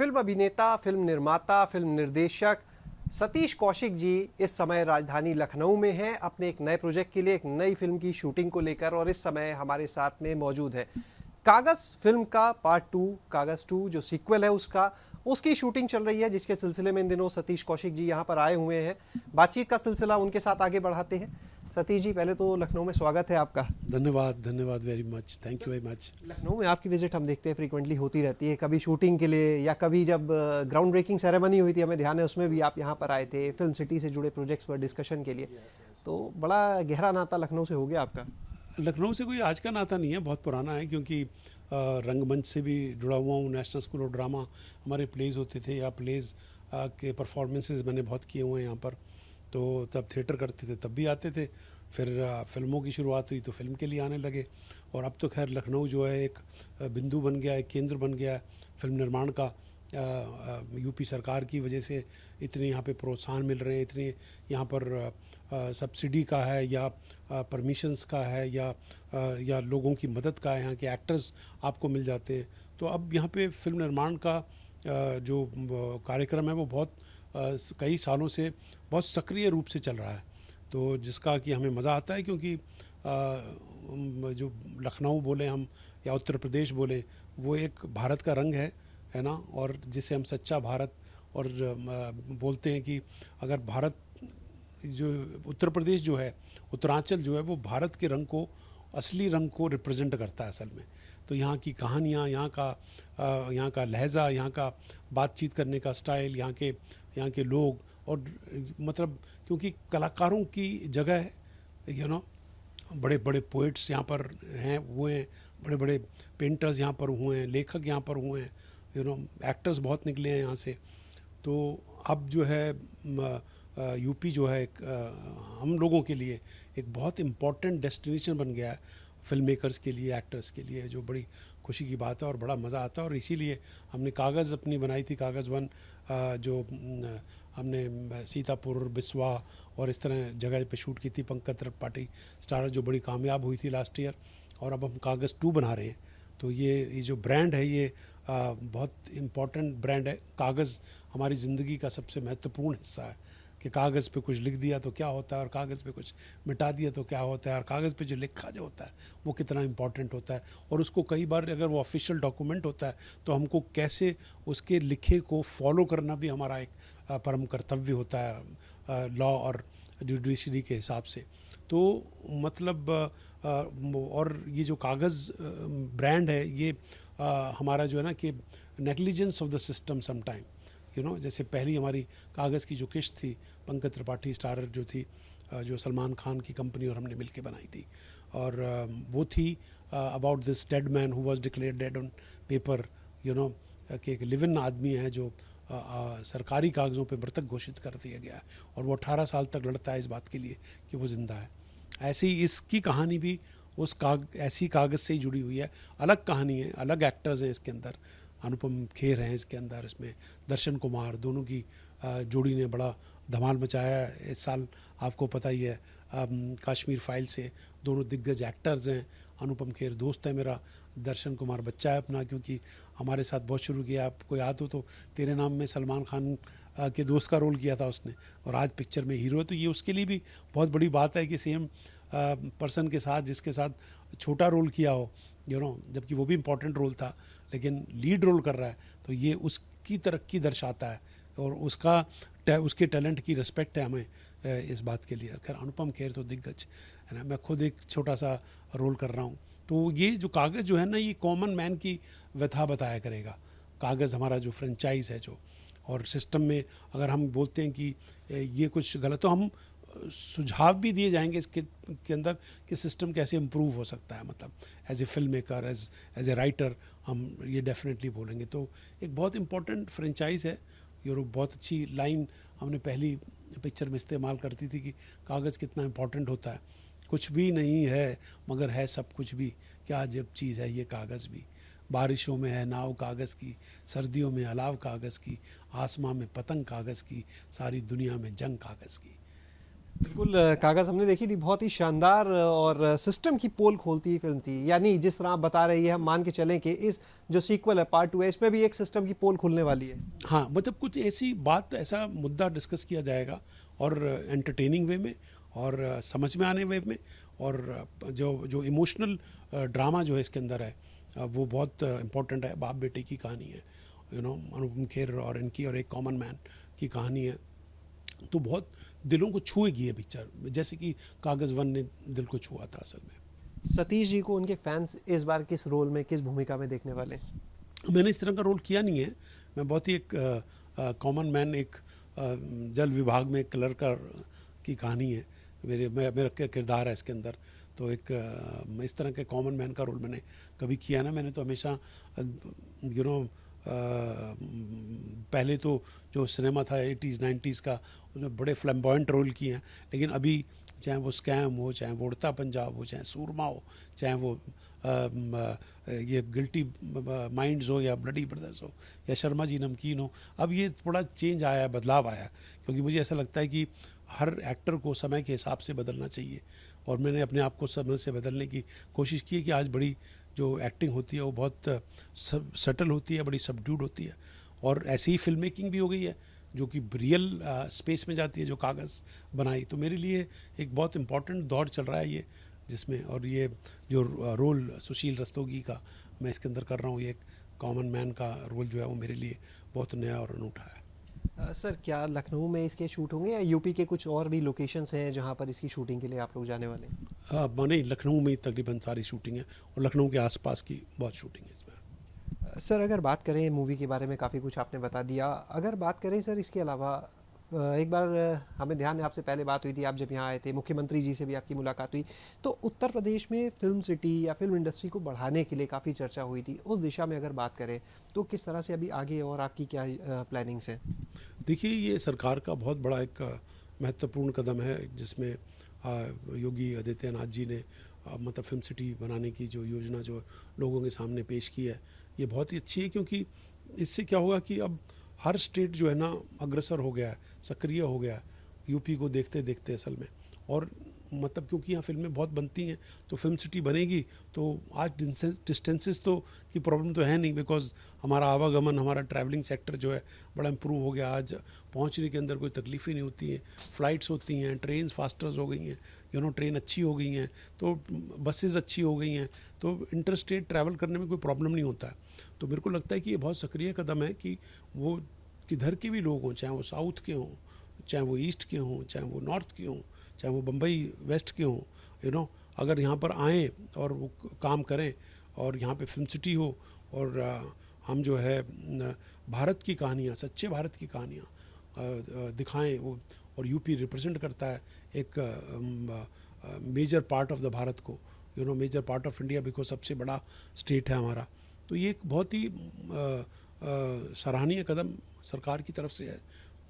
Film अभिनेता, film निर्माता, film निर्देशक सतीश कौशिक जी इस समय राजधानी लखनऊ में हैं अपने एक नए प्रोजेक्ट के लिए, एक नई फिल्म की शूटिंग को लेकर, और इस समय हमारे साथ में मौजूद है। कागज फिल्म का पार्ट 2, कागज 2 जो सीक्वल है उसकी शूटिंग चल रही है, जिसके सिलसिले में इन दिनों सतीश कौशिक जी यहाँ पर आए हुए हैं। बातचीत का सिलसिला उनके साथ आगे बढ़ाते हैं। सतीश जी, पहले तो लखनऊ में स्वागत है आपका। धन्यवाद very much, thank you very much. Lucknow में आपकी विजिट हम देखते हैं फ्रीक्वेंटली होती रहती है, कभी शूटिंग के लिए या कभी जब ग्राउंड ब्रेकिंग सेरेमनी हुई थी, हमें ध्यान है उसमें भी आप यहाँ पर आए थे फिल्म सिटी से जुड़े प्रोजेक्ट्स पर डिस्कशन के लिए। तो बड़ा गहरा नाता लखनऊ से हो गया आपका। लखनऊ से कोई आज का नाता नहीं है, बहुत पुराना है, क्योंकि रंगमंच से भी जुड़ा हुआ हूँ। नेशनल स्कूल ऑफ ड्रामा हमारे प्लेज होते थे, या प्लेज के परफॉर्मेंसेज मैंने बहुत किए हुए हैं यहाँ पर। तो तब थिएटर करते थे, तब भी आते थे। फिर फिल्मों की शुरुआत हुई तो फिल्म के लिए आने लगे। और अब तो खैर लखनऊ जो है एक बिंदु बन गया है, एक केंद्र बन गया है फिल्म निर्माण का। यूपी सरकार की वजह से इतने यहाँ पे प्रोत्साहन मिल रहे हैं, इतने यहाँ पर सब्सिडी का है, या परमिशंस का है, या लोगों की मदद का है, यहाँ के एक्टर्स आपको मिल जाते हैं। तो अब यहाँ पे फिल्म निर्माण का जो कार्यक्रम है वो बहुत कई सालों से बहुत सक्रिय रूप से चल रहा है। तो जिसका कि हमें मज़ा आता है, क्योंकि जो लखनऊ बोले हम या उत्तर प्रदेश बोले, वो एक भारत का रंग है ना। और जिसे हम सच्चा भारत और बोलते हैं कि अगर भारत जो उत्तर प्रदेश जो है, उत्तरांचल जो है, वो भारत के रंग को, असली रंग को रिप्रेजेंट करता है असल में। तो यहाँ की कहानियाँ, यहाँ का लहजा, यहाँ का बातचीत करने का स्टाइल, यहाँ के लोग, और मतलब क्योंकि कलाकारों की जगह है, बड़े बड़े पोइट्स यहाँ पर हैं, हुए हैं, बड़े बड़े पेंटर्स यहाँ पर हुए हैं, लेखक यहाँ पर हुए हैं, एक्टर्स बहुत निकले हैं यहाँ से। तो अब जो है यूपी जो है हम लोगों के लिए एक बहुत इम्पॉर्टेंट डेस्टिनेशन बन गया है, फिल्म मेकर्स के लिए, एक्टर्स के लिए, जो बड़ी खुशी की बात है और बड़ा मज़ा आता है। और इसीलिए हमने कागज़ अपनी बनाई थी, कागज़ 1, जो हमने सीतापुर, बिस्वा और इस तरह जगह पे शूट की थी, पंकज त्रिपाठी स्टारर, जो बड़ी कामयाब हुई थी लास्ट ईयर। और अब हम कागज़ 2 बना रहे हैं। तो ये जो ब्रांड है, ये बहुत इम्पॉर्टेंट ब्रांड है। कागज़ हमारी ज़िंदगी का सबसे महत्वपूर्ण हिस्सा है, कि कागज़ पे कुछ लिख दिया तो क्या होता है, और कागज़ पे कुछ मिटा दिया तो क्या होता है, और कागज़ पे जो लिखा जो होता है वो कितना इम्पॉर्टेंट होता है। और उसको कई बार अगर वो ऑफिशियल डॉक्यूमेंट होता है तो हमको कैसे उसके लिखे को फॉलो करना भी हमारा एक परम कर्तव्य होता है, लॉ और जुडिशरी के हिसाब से। तो मतलब और ये जो कागज़ ब्रांड है, ये हमारा जो है ना, कि negligence of the system sometime, जैसे पहली हमारी कागज़ की जो किश्त थी, पंकज त्रिपाठी स्टारर जो थी, जो सलमान खान की कंपनी और हमने मिलके बनाई थी, और वो थी about this dead man who was declared dead on paper, कि एक लिव इन आदमी है जो सरकारी कागज़ों पे मृतक घोषित कर दिया गया है, और वो 18 साल तक लड़ता है इस बात के लिए कि वो ज़िंदा है। ऐसे ही इसकी कहानी भी ऐसी कागज़ से ही जुड़ी हुई है। अलग कहानी है, अलग एक्टर्स हैं इसके अंदर, अनुपम खेर हैं इसके अंदर, इसमें दर्शन कुमार, दोनों की जोड़ी ने बड़ा धमाल मचाया है इस साल। आपको पता ही है, कश्मीर फाइल से दोनों दिग्गज एक्टर्स हैं। अनुपम खेर दोस्त है मेरा, दर्शन कुमार बच्चा है अपना, क्योंकि हमारे साथ बहुत शुरू किया। आपको याद हो तो तेरे नाम में सलमान खान के दोस्त का रोल किया था उसने, और आज पिक्चर में हीरो है। तो ये उसके लिए भी बहुत बड़ी बात है कि सेम पर्सन के साथ, जिसके साथ छोटा रोल किया हो, जबकि वो भी इम्पोर्टेंट रोल था, लेकिन लीड रोल कर रहा है, तो ये उसकी तरक्की दर्शाता है, और उसके टैलेंट की रिस्पेक्ट है हमें इस बात के लिए। खैर अनुपम खेर तो दिग्गज है ना, मैं खुद एक छोटा सा रोल कर रहा हूँ। तो ये जो कागज़ जो है ना, ये कॉमन मैन की व्यथा बताया करेगा। कागज़ हमारा जो फ्रेंचाइज है, जो और सिस्टम में अगर हम बोलते हैं कि ये कुछ गलत, तो हम सुझाव भी दिए जाएंगे इसके के अंदर कि सिस्टम कैसे इम्प्रूव हो सकता है। मतलब as a film maker, as a writer, हम ये डेफिनेटली बोलेंगे। तो एक बहुत इम्पोर्टेंट फ्रेंचाइज है। ये बहुत अच्छी लाइन हमने पहली पिक्चर में इस्तेमाल करती थी कि कागज़ कितना इम्पोर्टेंट होता है। कुछ भी नहीं है मगर है सब कुछ भी, क्या अजब चीज़ है ये कागज़ भी। बारिशों में है नाव कागज़ की, सर्दियों में अलाव कागज़ की, आसमां में पतंग कागज़ की, सारी दुनिया में जंग कागज़ की। बिल्कुल कागज हमने देखी थी, बहुत ही शानदार और सिस्टम की पोल खोलती फिल्म थी। यानी जिस तरह आप बता रहे हैं, हम मान के चलें कि इस जो सीक्वल है पार्ट 2 है, इसमें भी एक सिस्टम की पोल खुलने वाली है। हाँ, मतलब कुछ ऐसी बात, ऐसा मुद्दा डिस्कस किया जाएगा, और एंटरटेनिंग वे में, और समझ में आने वे में, और जो जो इमोशनल ड्रामा जो है इसके अंदर है, वो बहुत इम्पोर्टेंट है। बाप बेटे की कहानी है, अनुपम खेर और इनकी, और एक कॉमन मैन की कहानी है। तो बहुत दिलों को छुएगी ये पिक्चर, जैसे कि कागज़ वन ने दिल को छुआ था असल में। सतीश जी को उनके फैंस इस बार किस रोल में, किस भूमिका में देखने वाले हैं? मैंने इस तरह का रोल किया नहीं है। मैं बहुत ही एक कॉमन मैन, एक जल विभाग में क्लर्क की कहानी है। मेरा किरदार है इसके अंदर। तो एक इस तरह के कॉमन मैन का रोल मैंने कभी किया ना। मैंने तो हमेशा पहले तो जो सिनेमा था 80s 90s का, उसमें बड़े फ्लैम्बॉयंट रोल किए हैं। लेकिन अभी चाहे वो स्कैम हो, चाहे वो उड़ता पंजाब हो, चाहे सूरमा हो, चाहे वो ये गिल्टी माइंड्स हो, या ब्लडी ब्रदर्स हो, या शर्मा जी नमकीन हो, अब ये थोड़ा चेंज आया है, बदलाव आया है। क्योंकि मुझे ऐसा लगता है कि हर एक्टर को समय के हिसाब से बदलना चाहिए, और मैंने अपने आप को समय से बदलने की कोशिश की है कि आज बड़ी जो एक्टिंग होती है वो बहुत सटल होती है, बड़ी सबड्यूड होती है, और ऐसी ही फिल्म मेकिंग भी हो गई है जो कि रियल स्पेस में जाती है, जो कागज़ बनाई। तो मेरे लिए एक बहुत इम्पॉर्टेंट दौर चल रहा है ये, जिसमें, और ये जो रोल सुशील रस्तोगी का मैं इसके अंदर कर रहा हूँ, ये एक कॉमन मैन का रोल जो है वो मेरे लिए बहुत नया और अनूठा है। सर, क्या लखनऊ में इसके शूट होंगे या यूपी के कुछ और भी लोकेशंस हैं जहां पर इसकी शूटिंग के लिए आप लोग जाने वाले हैं? नहीं, लखनऊ में तकरीबन सारी शूटिंग है, और लखनऊ के आसपास की बहुत शूटिंग है इसमें। सर, अगर बात करें मूवी के बारे में, काफ़ी कुछ आपने बता दिया। अगर बात करें सर इसके अलावा, एक बार हमें ध्यान है आपसे पहले बात हुई थी, आप जब यहाँ आए थे, मुख्यमंत्री जी से भी आपकी मुलाकात हुई। तो उत्तर प्रदेश में फिल्म सिटी या फिल्म इंडस्ट्री को बढ़ाने के लिए काफ़ी चर्चा हुई थी। उस दिशा में अगर बात करें तो किस तरह से अभी आगे, और आपकी क्या प्लानिंग्स हैं? देखिए, ये सरकार का बहुत बड़ा एक महत्वपूर्ण कदम है, जिसमें योगी आदित्यनाथ जी ने मतलब फिल्म सिटी बनाने की जो योजना जो लोगों के सामने पेश की है, ये बहुत ही अच्छी है। क्योंकि इससे क्या होगा कि अब हर स्टेट जो है ना अग्रसर हो गया है, सक्रिय हो गया है, यूपी को देखते देखते असल में। और मतलब क्योंकि यहाँ फिल्में बहुत बनती हैं, तो फिल्म सिटी बनेगी तो आज डिस्टेंसेस तो की प्रॉब्लम तो है नहीं, बिकॉज हमारा आवागमन, हमारा ट्रैवलिंग सेक्टर जो है बड़ा इम्प्रूव हो गया। आज पहुँचने के अंदर कोई तकलीफ ही नहीं होती है, फ़्लाइट्स होती हैं, ट्रेन फास्टर्स हो गई हैं, ट्रेन अच्छी हो गई हैं, तो बसेस अच्छी हो गई हैं, तो इंटर स्टेट ट्रैवल करने में कोई प्रॉब्लम नहीं होता है। तो मेरे को लगता है कि ये बहुत सक्रिय कदम है कि वो किधर के भी लोग हों, चाहे वो साउथ के हों, चाहे वो ईस्ट के हों, चाहे वो नॉर्थ के हों, चाहे वो बम्बई वेस्ट के हों, अगर यहाँ पर आएँ और वो काम करें, और यहाँ पे फिल्म सिटी हो, और हम जो है भारत की कहानियाँ, सच्चे भारत की कहानियाँ दिखाएं वो। और यूपी रिप्रेजेंट करता है एक major part of the Bharat को, major part of India, because सबसे बड़ा स्टेट है हमारा। तो ये एक बहुत ही सराहनीय कदम सरकार की तरफ से है।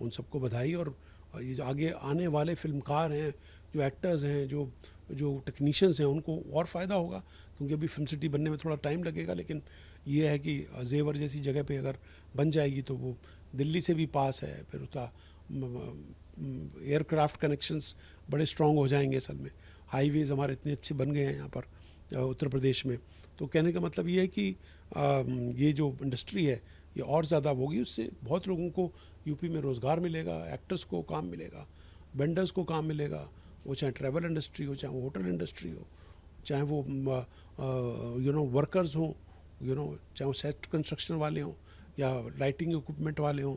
उन सबको बधाई। और ये जो आगे आने वाले फिल्मकार हैं, जो एक्टर्स हैं, जो टेक्नीशियंस हैं, उनको और फ़ायदा होगा, क्योंकि अभी फिल्म सिटी बनने में थोड़ा टाइम लगेगा। लेकिन ये है कि जेवर जैसी जगह पे अगर बन जाएगी तो वो दिल्ली से भी पास है, फिर उसका एयरक्राफ्ट कनेक्शंस बड़े स्ट्रॉन्ग हो जाएंगे। असल में हाईवेज़ हमारे इतने अच्छे बन गए हैं यहाँ पर उत्तर प्रदेश में। तो कहने का मतलब ये है कि ये जो इंडस्ट्री है ये और ज़्यादा होगी, उससे बहुत लोगों को यूपी में रोज़गार मिलेगा, एक्टर्स को काम मिलेगा, वेंडर्स को काम मिलेगा, वो चाहे ट्रैवल इंडस्ट्री हो, चाहे वो होटल इंडस्ट्री हो, चाहे वो वर्कर्स हों, चाहे वो सेट कंस्ट्रक्शन वाले हों या लाइटिंग इक्विपमेंट वाले हों।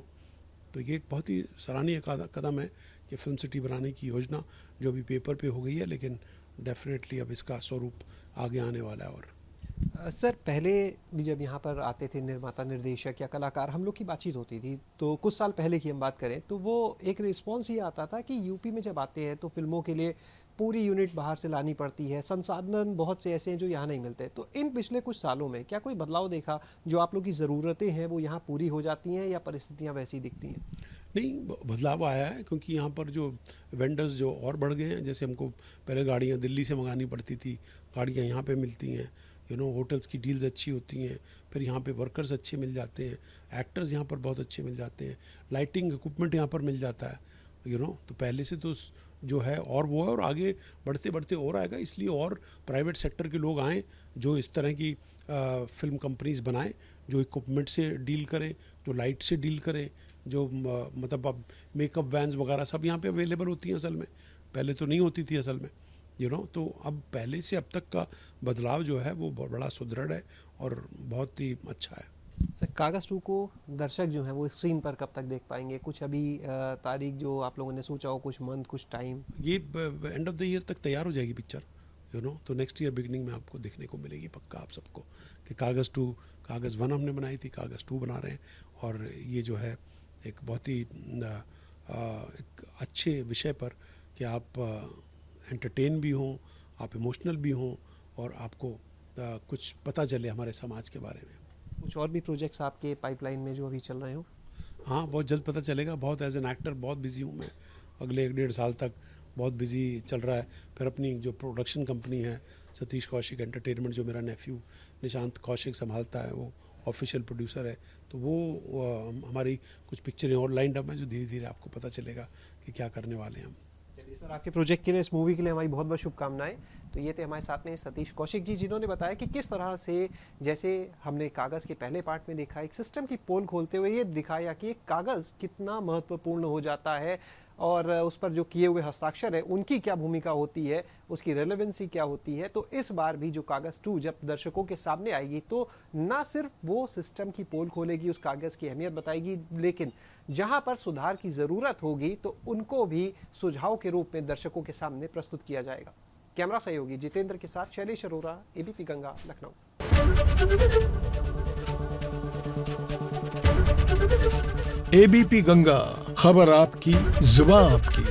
तो ये एक बहुत ही सराहनीय कदम है कि फिल्म सिटी बनाने की योजना जो अभी पेपर पे हो गई है, लेकिन डेफिनेटली अब इसका स्वरूप आगे आने वाला है। और सर, पहले भी जब यहाँ पर आते थे निर्माता, निर्देशक या कलाकार, हम लोग की बातचीत होती थी, तो कुछ साल पहले की हम बात करें तो वो एक रिस्पॉन्स ये आता था कि यूपी में जब आते हैं तो फिल्मों के लिए पूरी यूनिट बाहर से लानी पड़ती है, संसाधन बहुत से ऐसे हैं जो यहाँ नहीं मिलते। तो इन पिछले कुछ सालों में क्या कोई बदलाव देखा, जो आप लोग की ज़रूरतें हैं वो यहाँ पूरी हो जाती हैं, या परिस्थितियाँ वैसी दिखती हैं? नहीं, बदलाव आया है, क्योंकि यहाँ पर जो वेंडर्स जो और बढ़ गए हैं। जैसे हमको पहले गाड़ियाँ दिल्ली से मंगानी पड़ती थी, गाड़ियाँ यहाँ पे मिलती हैं, होटल्स की डील्स अच्छी होती हैं, फिर यहाँ पे वर्कर्स अच्छे मिल जाते हैं, एक्टर्स यहाँ पर बहुत अच्छे मिल जाते हैं, लाइटिंग इक्विपमेंट यहाँ पर मिल जाता है, तो पहले से तो जो है और वो है, और आगे बढ़ते बढ़ते और आएगा, इसलिए और प्राइवेट सेक्टर के लोग आएँ जो इस तरह की फिल्म कंपनीज बनाएं, जो इक्विपमेंट से डील करें, जो लाइट से डील करें, जो मतलब अब मेकअप वैन्स वगैरह सब यहाँ पे अवेलेबल होती हैं असल में, पहले तो नहीं होती थी असल में, तो अब पहले से अब तक का बदलाव जो है वो बड़ा सुदृढ़ है और बहुत ही अच्छा है। सर, कागज़ 2 को दर्शक जो हैं वो स्क्रीन पर कब तक देख पाएंगे? कुछ अभी तारीख जो आप लोगों ने सोचा हो, कुछ मंथ, कुछ टाइम? ये एंड ऑफ द ईयर तक तैयार हो जाएगी पिक्चर, तो नेक्स्ट ईयर बिगनिंग में आपको देखने को मिलेगी पक्का आप सबको, कि कागज़ 2, कागज़ 1 हमने बनाई थी, कागज़ 2 बना रहे हैं, और ये जो है एक बहुत ही एक अच्छे विषय पर कि आप एंटरटेन भी हों, आप इमोशनल भी हों, और आपको कुछ पता चले हमारे समाज के बारे में। कुछ और भी प्रोजेक्ट्स आपके पाइपलाइन में जो अभी चल रहे हो? हाँ, बहुत जल्द पता चलेगा। बहुत एज एन एक्टर बहुत बिजी हूँ मैं, अगले 1-1.5 साल तक बहुत बिजी चल रहा है। फिर अपनी जो प्रोडक्शन कंपनी है सतीश कौशिक एंटरटेनमेंट, जो मेरा नेफ्यू निशांत कौशिक संभालता है, वो ऑफिशियल प्रोड्यूसर है, तो वो हमारी कुछ पिक्चरें और लाइंड अप हैं जो धीरे धीरे आपको पता चलेगा कि क्या करने वाले हैं हम। चलिए सर, आपके प्रोजेक्ट के लिए, इस मूवी के लिए हमारी बहुत बहुत शुभकामनाएं। तो ये थे हमारे साथ में सतीश कौशिक जी, जिन्होंने बताया कि किस तरह से, जैसे हमने कागज़ के पहले पार्ट में देखा, एक सिस्टम की पोल खोलते हुए ये दिखाया कि एक कागज़ कितना महत्वपूर्ण हो जाता है और उस पर जो किए हुए हस्ताक्षर है उनकी क्या भूमिका होती है, उसकी रेलेवेंसी क्या होती है। तो इस बार भी जो कागज़ 2 जब दर्शकों के सामने आएगी तो ना सिर्फ वो सिस्टम की पोल खोलेगी, उस कागज़ की अहमियत बताएगी, लेकिन जहां पर सुधार की ज़रूरत होगी तो उनको भी सुझाव के रूप में दर्शकों के सामने प्रस्तुत किया जाएगा। कैमरा सहयोगी जितेंद्र के साथ शैलेश अरोरा, एबीपी गंगा, लखनऊ। एबीपी गंगा, खबर आपकी, जुबान आपकी।